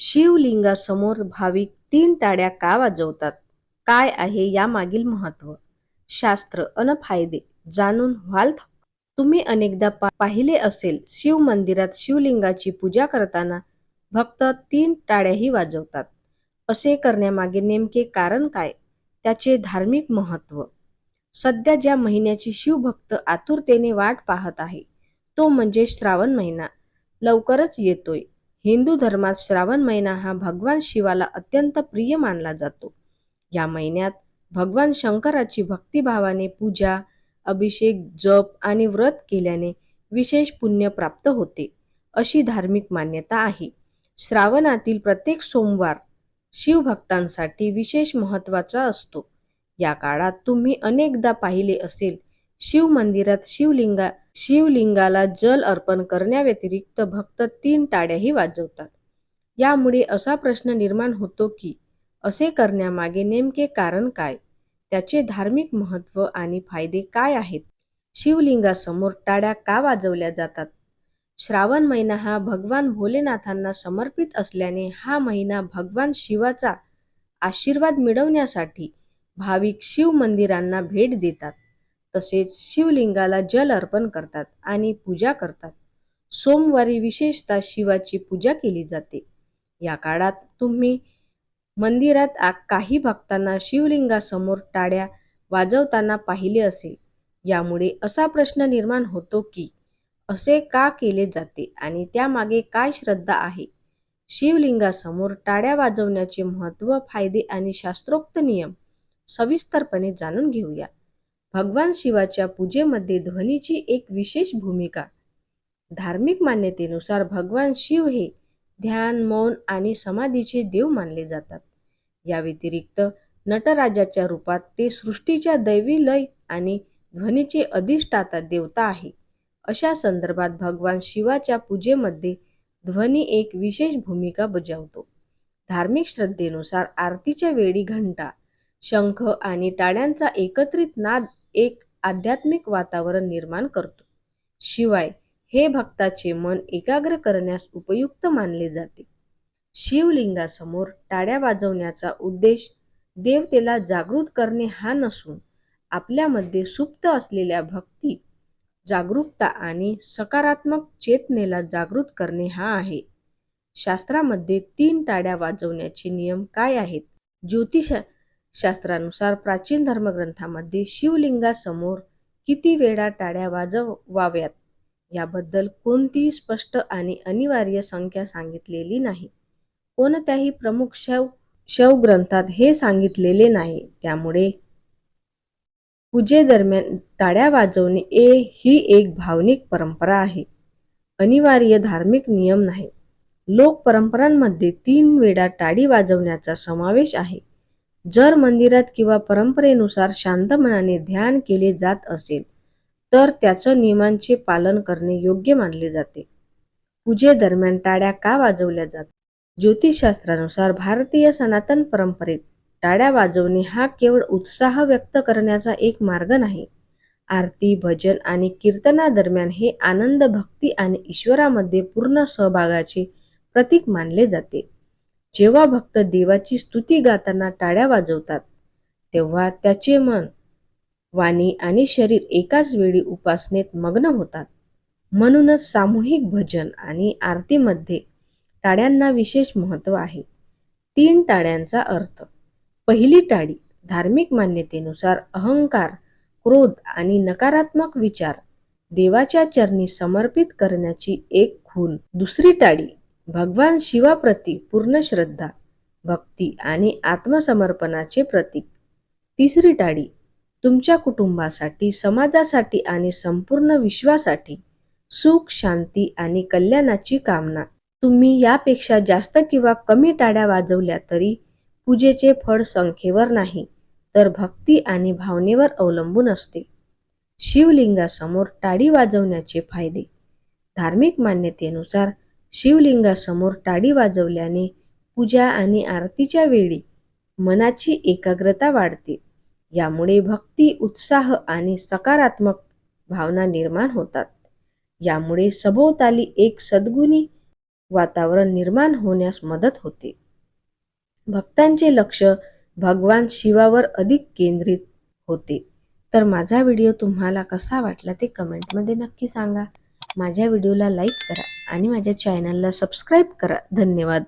शिवलिंगासमोर भाविक 3 टाळ्या का वाजवतात? काय आहे यामागील महत्त्व? शास्त्र अन फायदे जाणून व्हाल थक्क. तुम्ही अनेकदा पाहिले असेल, शिव मंदिरात शिवलिंगाची पूजा करताना भक्त 3 टाळ्याही वाजवतात. असे करण्यामागे नेमके कारण काय? त्याचे धार्मिक महत्त्व. सध्या ज्या महिन्याची शिवभक्त आतुरतेने वाट पाहत आहे, तो म्हणजे श्रावण महिना. लवकरच येतोय. हिंदू धर्मात श्रावण महिना हा भगवान शिवाला अत्यंत प्रिय मानला जातो. या महिन्यात भगवान शंकराची भक्तिभावाने पूजा, अभिषेक, जप आणि व्रत केल्याने विशेष पुण्य प्राप्त होते, अशी धार्मिक मान्यता आहे. श्रावणातील प्रत्येक सोमवार शिवभक्तांसाठी विशेष महत्त्वाचा असतो. या काळात तुम्ही अनेकदा पाहिले असेल, शिव मंदिरात शिवलिंगाला जल अर्पण करण्याव्यतिरिक्त भक्त 3 टाळ्याही वाजवतात. यामुळे असा प्रश्न निर्माण होतो की असे करण्यामागे नेमके कारण काय? त्याचे धार्मिक महत्त्व आणि फायदे काय आहेत? शिवलिंगासमोर टाळ्या का वाजवल्या जातात? श्रावण महिना हा भगवान भोलेनाथांना समर्पित असल्याने हा महिना भगवान शिवाचा आशीर्वाद मिळवण्यासाठी भाविक शिव मंदिरांना भेट देतात. तसेच शिवलिंगाला जल अर्पण करतात आणि पूजा करतात. सोमवारी विशेषतः शिवाची पूजा केली जाते. या काळात तुम्ही मंदिरात काही भक्तांना शिवलिंगासमोर टाळ्या वाजवताना पाहिले असेल. यामुळे असा प्रश्न निर्माण होतो की असे का केले जाते आणि त्यामागे काय श्रद्धा आहे? शिवलिंगासमोर टाळ्या वाजवण्याचे महत्त्व, फायदे आणि शास्त्रोक्त नियम सविस्तरपणे जाणून घेऊया. भगवान शिवाच्या पूजेमध्ये ध्वनीची एक विशेष भूमिका. धार्मिक मान्यतेनुसार भगवान शिव हे ध्यान, मौन आणि समाधीचे देव मानले जातात. या व्यतिरिक्त नटराजाच्या रूपात ते सृष्टीच्या दैवी लय आणि ध्वनीचे अधिष्ठाता देवता आहे. अशा संदर्भात भगवान शिवाच्या पूजेमध्ये ध्वनी एक विशेष भूमिका बजावतो. धार्मिक श्रद्धेनुसार आरतीच्या वेळी घंटा, शंख आणि टाळ्यांचा एकत्रित नाद एक आध्यात्मिक वातावरण निर्माण करतो. शिवाय हे भक्ताचे मन एकाग्र करण्यास उपयुक्त मानले जाते. शिवलिंगासमोर टाळ्या वाजवण्याचा उद्देश देवतेला जागृत करणे हा नसून आपल्यामध्ये सुप्त असलेल्या भक्ती, जागरूकता आणि सकारात्मक चेतनेला जागृत करणे हा आहे. शास्त्रामध्ये 3 टाळ्या वाजवण्याचे नियम काय आहेत? ज्योतिषशास्त्रानुसार प्राचीन धर्मग्रंथामध्ये शिवलिंगासमोर किती वेळा टाळ्या वाजवाव्यात याबद्दल कोणतीही स्पष्ट आणि अनिवार्य संख्या सांगितलेली नाही. कोणत्याही प्रमुख शैव ग्रंथात हे सांगितलेले नाही. त्यामुळे पूजेदरम्यान टाळ्या वाजवणे ही एक भावनिक परंपरा आहे, अनिवार्य धार्मिक नियम नाही. लोक परंपरांमध्ये 3 वेळा टाळी वाजवण्याचा समावेश आहे. जर मंदिरात किंवा परंपरेनुसार शांत मनाने ध्यान केले जात असेल तर त्याचं नियमांचे पालन करणे योग्य मानले जाते. पूजेदरम्यान टाळ्या का वाजवल्या जातात? ज्योतिषशास्त्रानुसार भारतीय सनातन परंपरेत टाळ्या वाजवणे हा केवळ उत्साह व्यक्त करण्याचा एक मार्ग नाही. आरती, भजन आणि कीर्तनादरम्यान हे आनंद, भक्ती आणि ईश्वरामध्ये पूर्ण सहभागाचे प्रतीक मानले जाते. जेव्हा भक्त देवाची स्तुती गाताना टाळ्या वाजवतात, तेव्हा त्याचे मन, वाणी आणि शरीर एकाच वेळी उपासनेत मग्न होतात. म्हणूनच सामूहिक भजन आणि आरतीमध्ये टाळ्यांना विशेष महत्त्व आहे. 3 टाळ्यांचा अर्थ. पहिली टाळी धार्मिक मान्यतेनुसार अहंकार, क्रोध आणि नकारात्मक विचार देवाच्या चरणी समर्पित करण्याची एक खूण. दुसरी टाळी भगवान शिवाप्रती पूर्ण श्रद्धा, भक्ती आणि आत्मसमर्पणाचे प्रतीक. तिसरी टाळी तुमच्या कुटुंबासाठी, समाजासाठी आणि संपूर्ण विश्वासाठी सुख, शांती आणि कल्याणाची कामना. तुम्ही यापेक्षा जास्त किंवा कमी टाळ्या वाजवल्या तरी पूजेचे फळ संख्येवर नाही, तर भक्ती आणि भावनेवर अवलंबून असते. शिवलिंगासमोर टाळी वाजवण्याचे फायदे. धार्मिक मान्यतेनुसार शिवलिंगासमोर टाळी वाजवल्याने पूजा आणि आरतीच्या वेळी मनाची एकाग्रता वाढते. यामुळे भक्ती, उत्साह आणि सकारात्मक भावना निर्माण होतात. यामुळे सभोवताली एक सद्गुणी वातावरण निर्माण होण्यास मदत होते. भक्तांचे लक्ष भगवान शिवावर अधिक केंद्रित होते. तर माझा व्हिडिओ तुम्हाला कसा वाटला ते कमेंटमध्ये नक्की सांगा. माझ्या व्हिडिओला लाईक करा आणि माझ्या चॅनलला सबस्क्राईब करा. धन्यवाद.